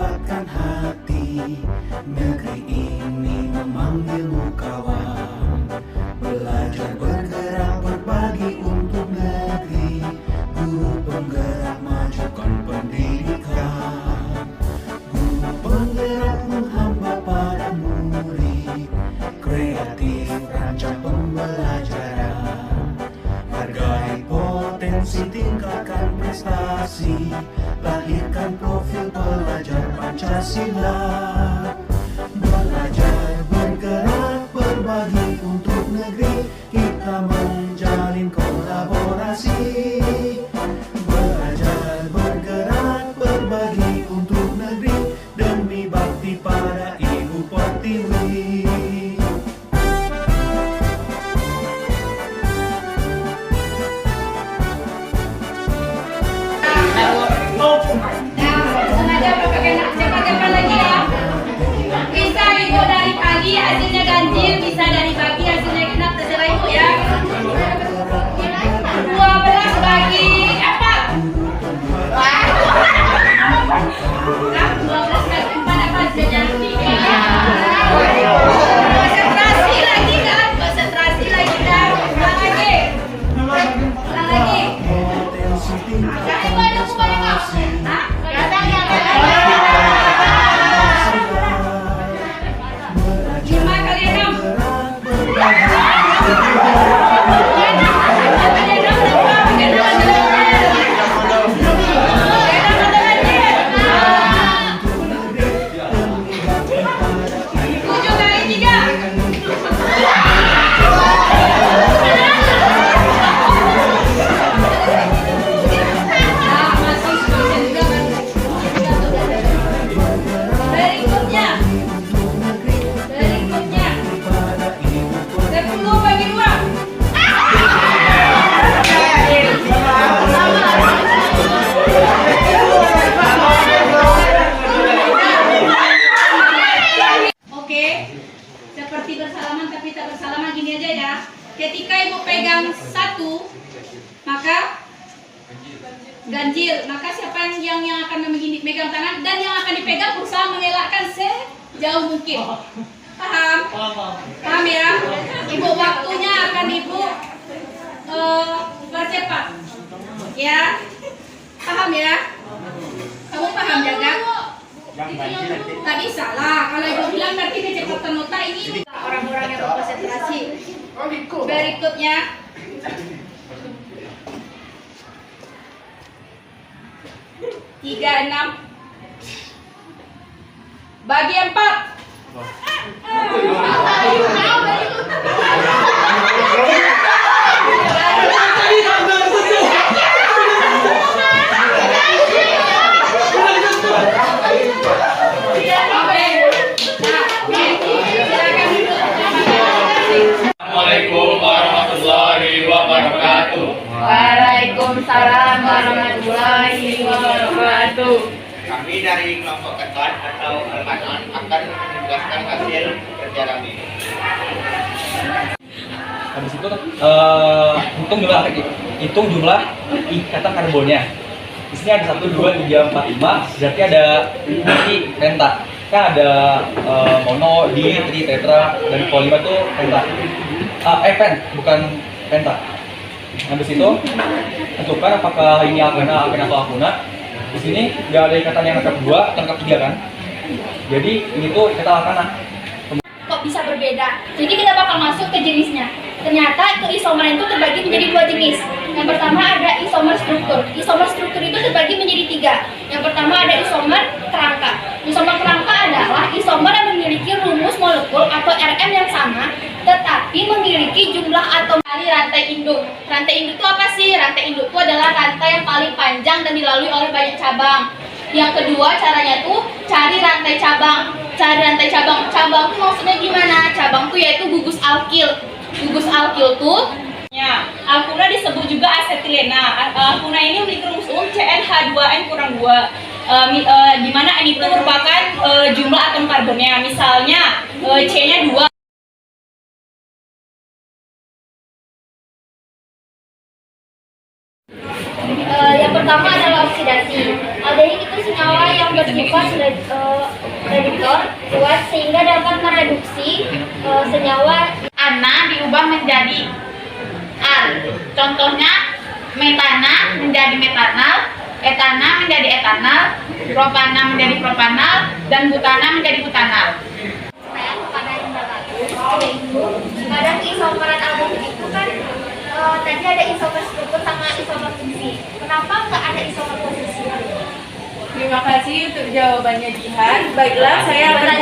kuatkan hati. Negeri ini memanggilmu kawan. Belajar bergerak berbagi untuk negeri. Guru penggerak majukan pendidikan. Guru penggerak menghamba pada murid. Kreatif rancang pembelajaran. Hargai potensi, tingkatkan prestasi. Lahirkan profil pelajar Pancasila. Belajar bergerak berbagi untuk negeri. Kita menjalin kolaborasi. Belajar bergerak berbagi untuk negeri. Demi bakti pada Ibu Pertiwi. Sengaja pakai cepat-cepat lagi ya. Bisa ibu dari pagi hasilnya ganjil, bisa dari pagi hasilnya genap, terserah ibu ya. 12 bagi 4. 12 bagi 4 apa hasilnya? 3. Konsentrasi lagi kan? Konsentrasi lagi kan? Ulang lagi. Ulang lagi. Jangan banyak kau. Hah? Ketika ibu pegang 1, maka ganjil. Maka siapa yang akan memegang tangan dan yang akan dipegang berusaha mengelakkan sejauh mungkin. Paham? Paham ya? Ibu waktunya akan ibu percepat. Ya? Paham ya? Kamu paham jaga? Tak bisa lah. Kalau ibu bilang berarti kecepatan nota ini orang-orang yang berkonsentrasi. Berikutnya 36 bagi 4. Assalamualaikum warahmatullahi wabarakatuh. Waalaikumsalam warahmatullahi wabarakatuh. Kami dari kelompok ketat atau Al-Manan akan menjelaskan hasil kerja kami. Habis itu hitung jumlah ikatan karbonnya. Di sini ada 1, 2, 3, 4, 5. Berarti ada nanti penta. Kan ada mono, di, tri, tetra, dan polima itu penta. Pen, bukan penta. Habis itu tentukan apakah ini alkana atau alkuna. Di sini nggak ada ikatan yang angka 2 atau angka 3 kan. Jadi ini tuh ikatan alkana. Kok bisa berbeda? Jadi kita bakal masuk ke jenisnya. Ternyata keisomeran itu terbagi menjadi 2 jenis. Yang pertama ada isomer struktur. Isomer struktur itu terbagi menjadi 3. Yang pertama ada isomer kerangka. Isomer kerangka adalah isomer yang memiliki rumus molekul atau RM yang sama, tetapi memiliki jumlah atom dari rantai induk. Rantai induk itu apa sih? Rantai induk itu adalah rantai yang paling panjang dan dilalui oleh banyak cabang. Yang kedua caranya tuh cari rantai cabang. Cari rantai cabang. Cabang tuh maksudnya gimana? Cabang tuh yaitu gugus alkil. Gugus alkil tuh ya, alkuna disebut juga asetilena. Alkuna ini memiliki rumus umum CnH2n kurang 2. Di mana N itu merupakan jumlah atom karbonnya. Misalnya C-nya 2. Yang pertama adalah oksidasi. Aldehyde itu senyawa yang bersifat reduktor kuat sehingga dapat mereduksi senyawa. Ana diubah menjadi al. Contohnya metana menjadi metanal, etana menjadi etanal, propana menjadi propanal, dan butana menjadi butanal. Kepada yang bagus, yaitu pada keisomeran aldehyde itu kan tadi ada isomer struktur sama isomer fungsi. Kenapa nggak ada isomer posisi? Terima kasih untuk jawabannya Jihan. Baiklah, saya akan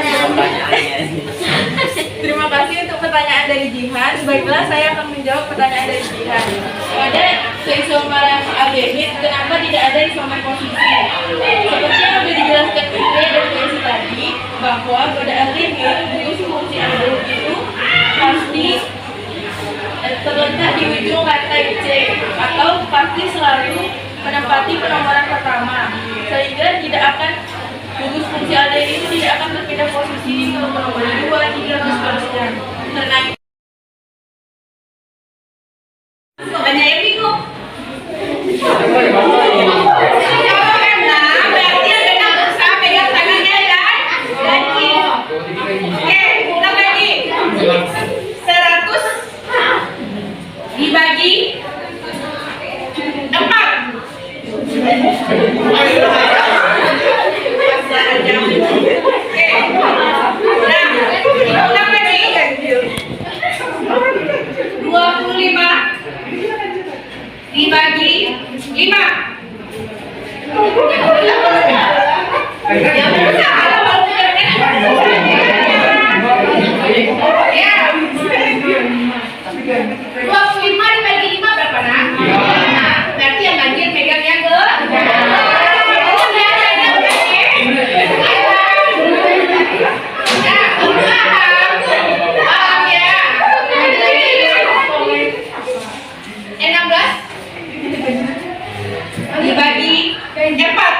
Terima kasih untuk pertanyaan dari Jihan. Baiklah, saya akan menjawab pertanyaan dari Jihan. Pada keisomeran aldehyde, kenapa tidak ada isomer posisi? Seperti yang sudah dijelaskan Ide dan Desi tadi, bahwa pada aldehyde diisi fungsi aldehyde itu pasti terletak di ujung rantai C atau pasti selalu menempati penomoran pertama, sehingga tidak akan gugus fungsi aldehyde itu tidak akan berpindah posisi ke nomor 2, 3, dan seterusnya. Karena banyak yang bingung. Berarti ada yang berusaha pegang tangannya dan lagi. Oke, ulang lagi. 100 dibagi 4. Ulang lagi. 25 dibagi 5. Yang bisa kalau mau ya. 25 dibagi 5 berapa nak? Nah, berarti yang ganjil pegang yang ke dibagi 4. Tidak paham.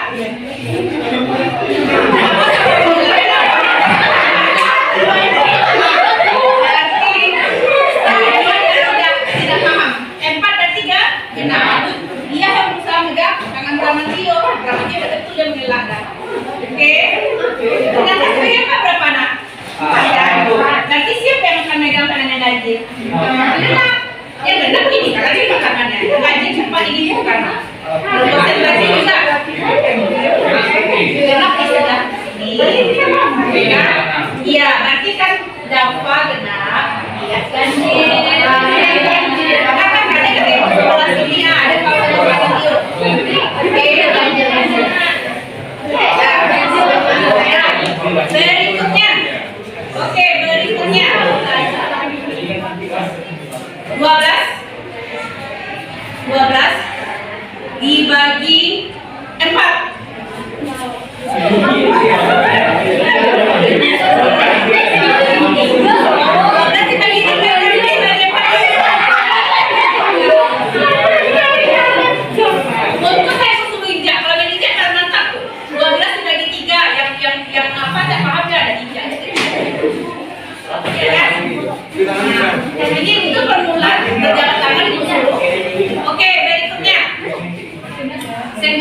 4 dan 3 benar. Dia yang berusaha megang tangan Bramantio. Bramantio betul dia mengelak dah. Oke. Ternyata saya apa berapa nak? Nanti siapa yang akan megang tangannya Ganjil? Benar. Ya benar ini kalau dia tangannya. Ganjil cepat ini bukan. Konsentrasi juga. Kenapa sudah? Iya, nanti kan Dava genap, dia ganjil. Karena kan ada yang sekolah sini ada kawan-kawan itu. Oke, berikutnya. Oke, berikutnya. 12 dibagi 4. Jadi itu permulaan berjalan tangan itu dulu. Oke, berikutnya 9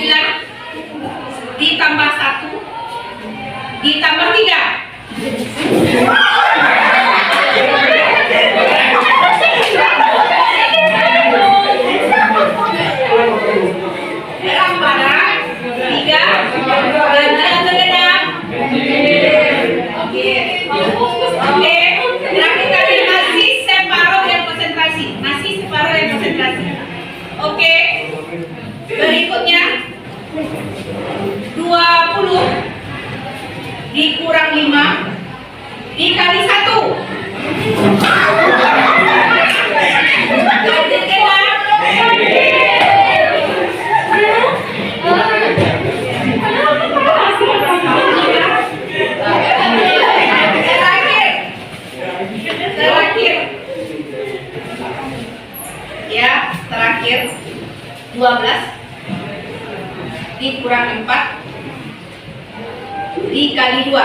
ditambah 1 ditambah 3. Berapa mana? 3 ganjil atau genap? Oke. Terakhir kali masih separuh yang konsentrasi. Oke. Berikutnya 20 dikurang 5 dikali 1. Ganjil genap. Terakhir 12 dikurang 4 dikali 2.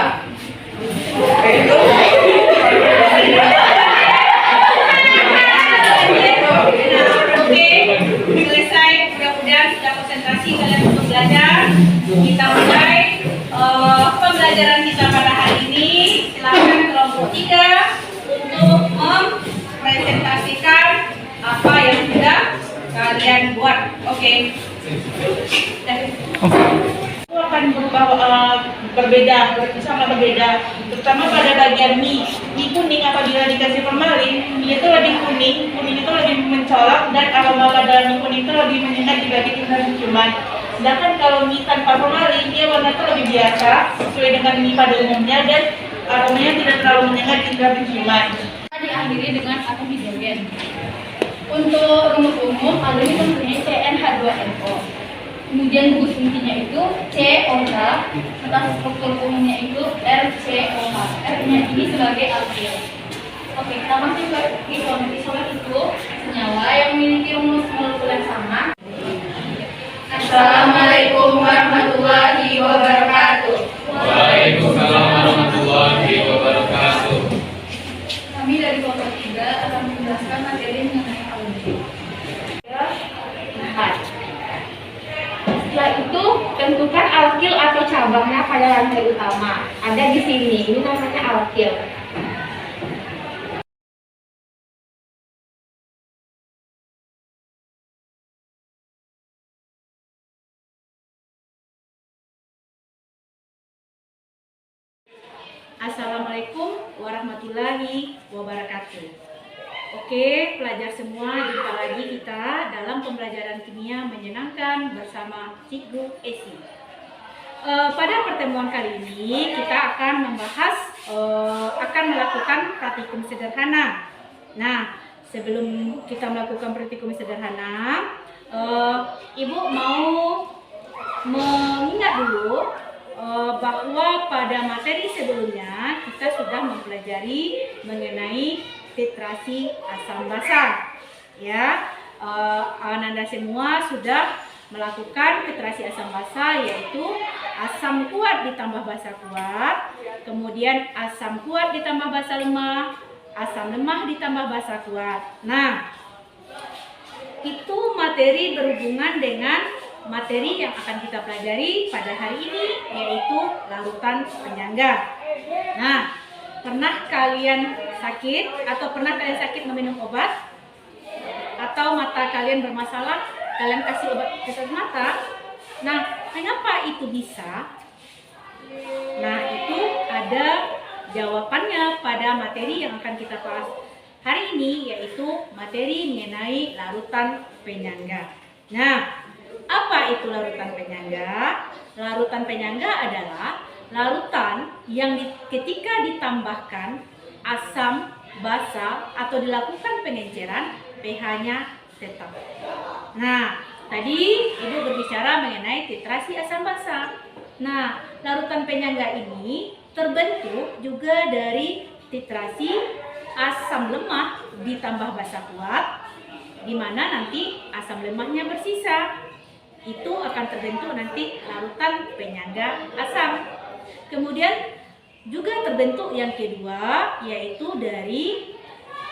Oke, selesai. Mudah-mudahan sudah konsentrasi kalian untuk belajar. Kita mulai. pembelajaran kita pada hari ini. Silakan kelompok 3 untuk mempresentasikan apa yang sudah kalian buat. Oke. Itu akan berubah, berbeda, sangat berbeda. Terutama pada bagian mie. Mie kuning apabila dikasih formalin, mie itu lebih kuning itu lebih mencolok, dan aroma pada mie kuning itu lebih menyengat dibanding kita penciuman. Sedangkan kalau mie tanpa formalin, dia warna itu lebih biasa, sesuai dengan mie pada umumnya, dan aromanya tidak terlalu menyengat hingga penciuman. Diakhiri dengan atom hidrogen. Untuk rumus umum, aluminium itu mempunyai CnH2NO. Kemudian gugus intinya itu COH, serta struktur umumnya itu RCOH. R-nya ini sebagai alkil. Oke, kita masuk ke isomer. Isomer itu senyawa yang memiliki rumus molekul yang sama. Assalamualaikum warahmatullahi wabarakatuh. Waalaikumsalam warahmatullahi wabarakatuh. Kami dari kelompok 3 akan menjelaskan materi mengenai aluminium. Ya, 4. Setelah itu, tentukan alkil atau cabangnya pada lantai utama. Ada di sini, ini namanya alkil. Assalamualaikum warahmatullahi wabarakatuh. Oke, pelajar semua, jumpa lagi kita dalam pembelajaran kimia menyenangkan bersama Cikgu Esi. Pada pertemuan kali ini kita akan membahas, akan melakukan praktikum sederhana. Nah, sebelum kita melakukan praktikum sederhana, Ibu mau mengingat dulu bahwa pada materi sebelumnya kita sudah mempelajari mengenai titrasi asam basa. Ya, Ananda semua sudah melakukan titrasi asam basa, yaitu asam kuat ditambah basa kuat, kemudian asam kuat ditambah basa lemah, asam lemah ditambah basa kuat. Nah, itu materi berhubungan dengan materi yang akan kita pelajari pada hari ini, yaitu larutan penyangga. Nah, pernah kalian sakit atau pernah kalian sakit meminum obat? Atau mata kalian bermasalah, kalian kasih obat tetes mata? Nah, kenapa itu bisa? Nah, itu ada jawabannya pada materi yang akan kita bahas hari ini, yaitu materi mengenai larutan penyangga. Nah, apa itu larutan penyangga? Larutan penyangga adalah larutan yang ketika ditambahkan asam basa atau dilakukan pengenceran, pH-nya tetap. Nah, tadi Ibu berbicara mengenai titrasi asam basa. Nah, larutan penyangga ini terbentuk juga dari titrasi asam lemah ditambah basa kuat, di mana nanti asam lemahnya bersisa. Itu akan terbentuk nanti larutan penyangga asam. Kemudian juga terbentuk yang kedua, yaitu dari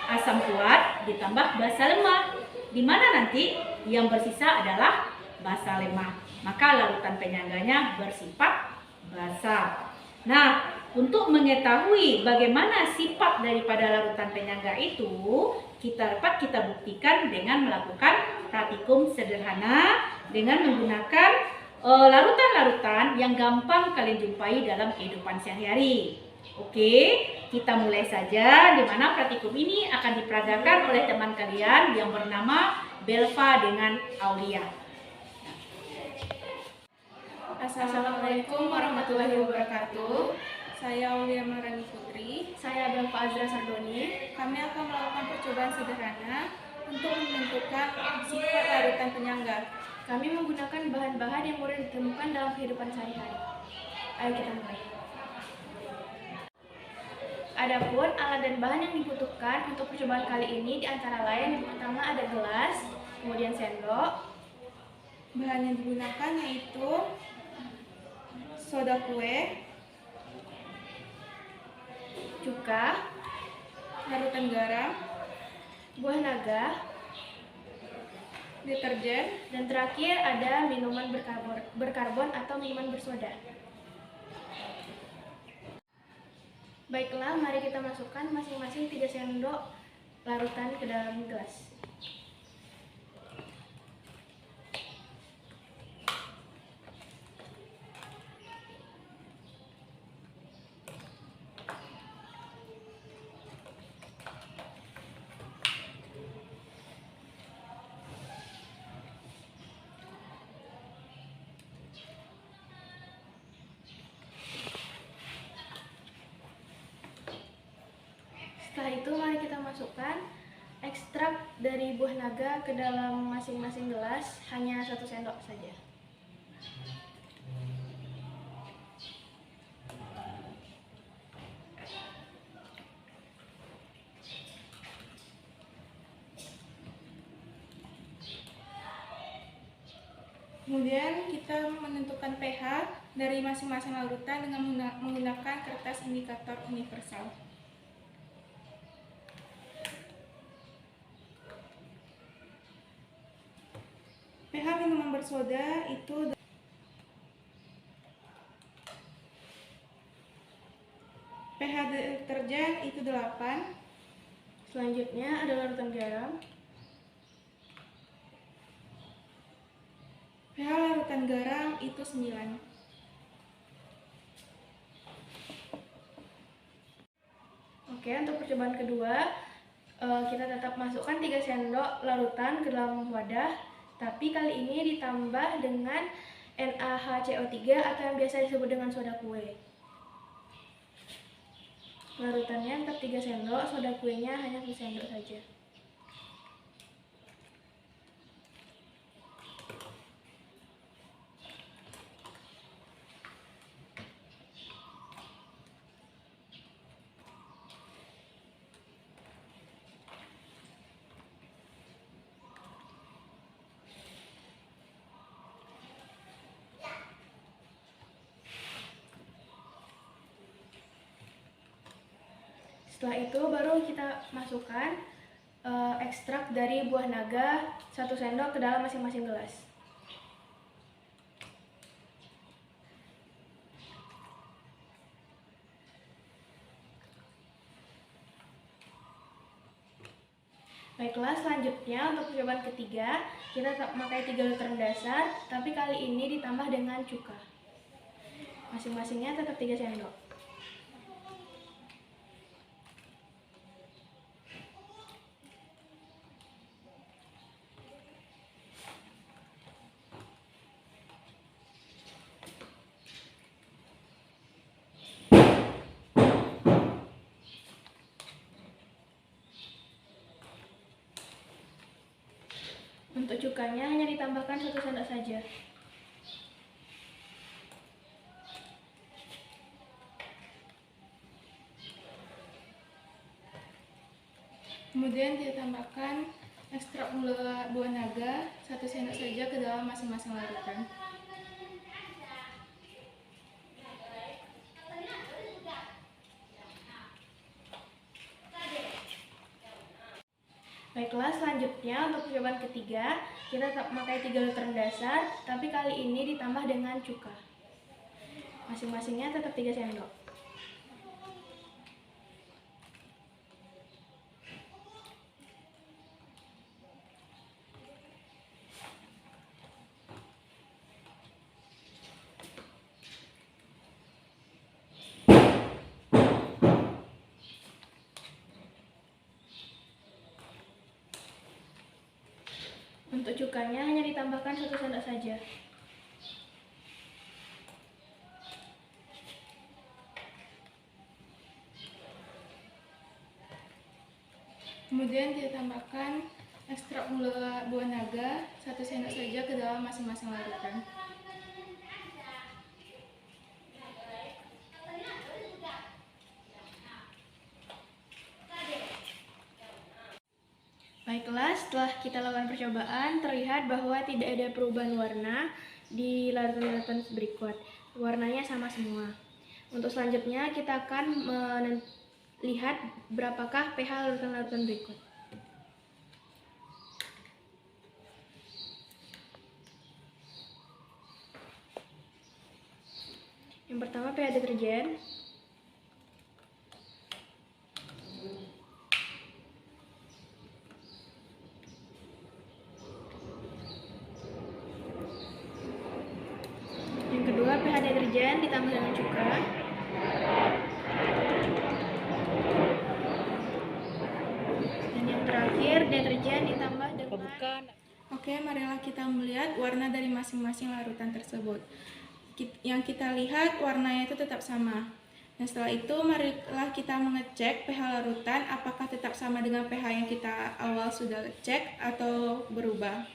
asam kuat ditambah basa lemah, di mana nanti yang bersisa adalah basa lemah. Maka larutan penyangganya bersifat basa. Nah, untuk mengetahui bagaimana sifat daripada larutan penyangga itu, dapat kita buktikan dengan melakukan praktikum sederhana dengan menggunakan larutan-larutan yang gampang kalian jumpai dalam kehidupan sehari-hari. Oke, kita mulai saja, di mana praktikum ini akan diperagakan oleh teman kalian yang bernama Belva dengan Aulia. Assalamualaikum warahmatullahi wabarakatuh. Saya Aulia Marani Putri. Saya Belva Azra Sardoni. Kami akan melakukan percobaan sederhana untuk menentukan sifat larutan penyangga. Kami menggunakan bahan-bahan yang mudah ditemukan dalam kehidupan sehari-hari. Ayo kita mulai. Adapun alat dan bahan yang dibutuhkan untuk percobaan kali ini diantara lain yang pertama ada gelas, kemudian sendok. Bahan yang digunakan yaitu soda kue, cuka, larutan garam, buah naga, deterjen, dan terakhir ada minuman berkarbon atau minuman bersoda. Baiklah, mari kita masukkan masing-masing 3 sendok larutan ke dalam gelas. Setelah itu mari kita masukkan ekstrak dari buah naga ke dalam masing-masing gelas, hanya 1 sendok saja. Kemudian kita menentukan pH dari masing-masing larutan dengan menggunakan kertas indikator universal. pH minuman bersoda itu pH deterjen itu 8. Selanjutnya ada larutan garam. pH larutan garam itu 9. Oke, untuk percobaan kedua, kita tetap masukkan 3 sendok larutan ke dalam wadah, tapi kali ini ditambah dengan NaHCO3 atau yang biasa disebut dengan soda kue. Larutannya tetap 3 sendok, soda kuenya hanya 1 sendok saja. Setelah itu baru kita masukkan ekstrak dari buah naga 1 sendok ke dalam masing-masing gelas. Baiklah, selanjutnya untuk percobaan ketiga, kita tetap memakai 3 literan dasar, tapi kali ini ditambah dengan cuka. Masing-masingnya tetap 3 sendok. Untuk cukanya hanya ditambahkan 1 sendok saja. Kemudian ditambahkan ekstrak gula buah naga 1 sendok saja ke dalam masing-masing larutan. Baiklah, selanjutnya untuk percobaan ketiga, kita tetap memakai 3 literan dasar, tapi kali ini ditambah dengan cuka. Masing-masingnya tetap 3 sendok. Untuk cukanya hanya ditambahkan 1 sendok saja. Kemudian ditambahkan ekstrak gula buah naga 1 sendok saja ke dalam masing-masing larutan. Baiklah, setelah kita lakukan percobaan, terlihat bahwa tidak ada perubahan warna di larutan-larutan berikut. Warnanya sama semua. Untuk selanjutnya, kita akan melihat berapakah pH larutan-larutan berikut. Yang pertama pH deterjen. Oke, marilah kita melihat warna dari masing-masing larutan tersebut. Yang kita lihat warnanya itu tetap sama. Nah, setelah itu marilah kita mengecek pH larutan apakah tetap sama dengan pH yang kita awal sudah cek atau berubah.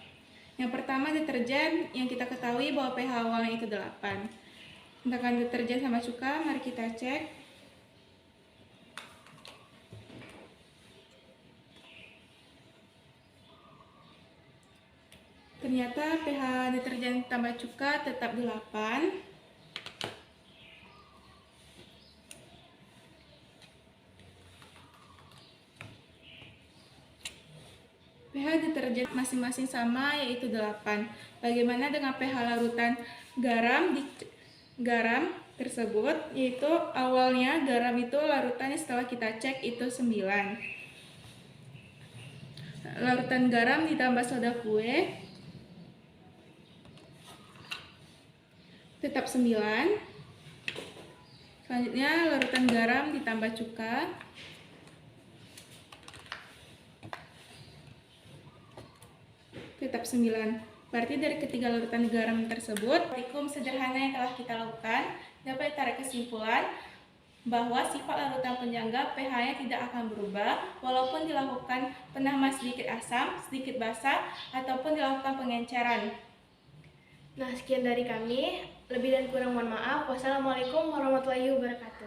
Yang pertama, deterjen yang kita ketahui bahwa pH awalnya itu 8. Menggunakan deterjen sama cuka, mari kita cek. Ternyata pH deterjen tambah cuka tetap 8. pH deterjen masing-masing sama, yaitu 8. Bagaimana dengan pH larutan garam tersebut, yaitu awalnya garam itu larutannya setelah kita cek itu 9. Larutan garam ditambah soda kue tetap 9. Selanjutnya larutan garam ditambah cuka tetap 9. Berarti dari ketiga larutan garam tersebut, praktikum sederhana yang telah kita lakukan dapat ditarik kesimpulan bahwa sifat larutan penyangga pH-nya tidak akan berubah walaupun dilakukan penambah sedikit asam, sedikit basa, ataupun dilakukan pengenceran. Nah, sekian dari kami. Lebih dan kurang mohon maaf. Wassalamualaikum warahmatullahi wabarakatuh.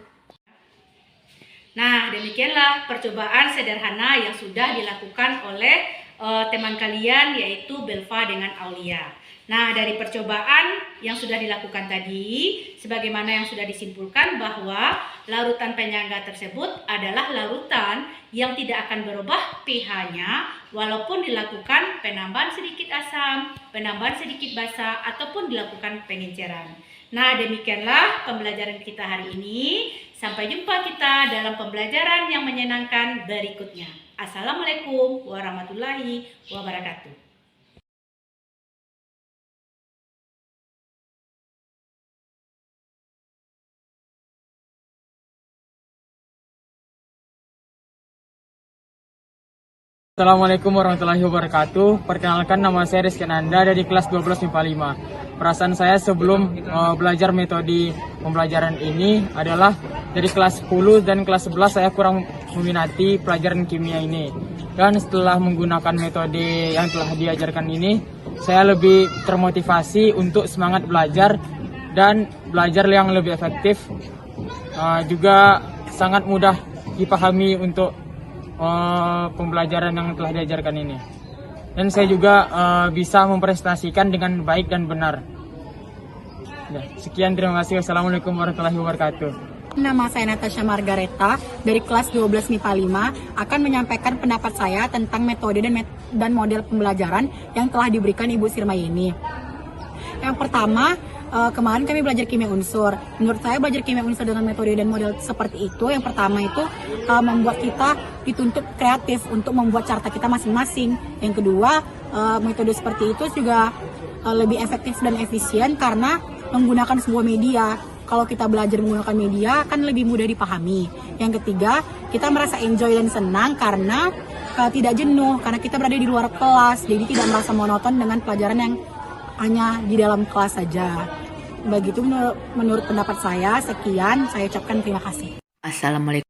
Nah, demikianlah percobaan sederhana yang sudah dilakukan oleh teman kalian, yaitu Belva dengan Aulia. Nah, dari percobaan yang sudah dilakukan tadi, sebagaimana yang sudah disimpulkan bahwa larutan penyangga tersebut adalah larutan yang tidak akan berubah pH-nya walaupun dilakukan penambahan sedikit asam, penambahan sedikit basa, ataupun dilakukan pengenceran. Nah, demikianlah pembelajaran kita hari ini. Sampai jumpa kita dalam pembelajaran yang menyenangkan berikutnya. Assalamualaikum warahmatullahi wabarakatuh. Assalamualaikum warahmatullahi wabarakatuh. Perkenalkan, nama saya Rizky Nanda dari kelas 12 MIPA 5. Perasaan saya sebelum belajar metode pembelajaran ini adalah dari kelas 10 dan kelas 11 saya kurang meminati pelajaran kimia ini. Dan setelah menggunakan metode yang telah diajarkan ini, saya lebih termotivasi untuk semangat belajar dan belajar yang lebih efektif. Juga sangat mudah dipahami untuk pembelajaran yang telah diajarkan ini, dan saya juga bisa mempresentasikan dengan baik dan benar. Ya, sekian, terima kasih. Wassalamualaikum warahmatullahi wabarakatuh. Nama saya Natasha Margareta dari kelas 12 MIPA 5 akan menyampaikan pendapat saya tentang metode dan model pembelajaran yang telah diberikan Ibu Sirmayeni. Yang pertama, kemarin kami belajar kimia unsur. Menurut saya belajar kimia unsur dengan metode dan model seperti itu, yang pertama itu membuat kita dituntut kreatif untuk membuat carta kita masing-masing. Yang kedua, metode seperti itu juga lebih efektif dan efisien karena menggunakan sebuah media. Kalau kita belajar menggunakan media kan lebih mudah dipahami. Yang ketiga, kita merasa enjoy dan senang karena tidak jenuh, karena kita berada di luar kelas, jadi tidak merasa monoton dengan pelajaran yang hanya di dalam kelas saja. Begitu menurut pendapat saya. Sekian, saya ucapkan terima kasih. Assalamualaikum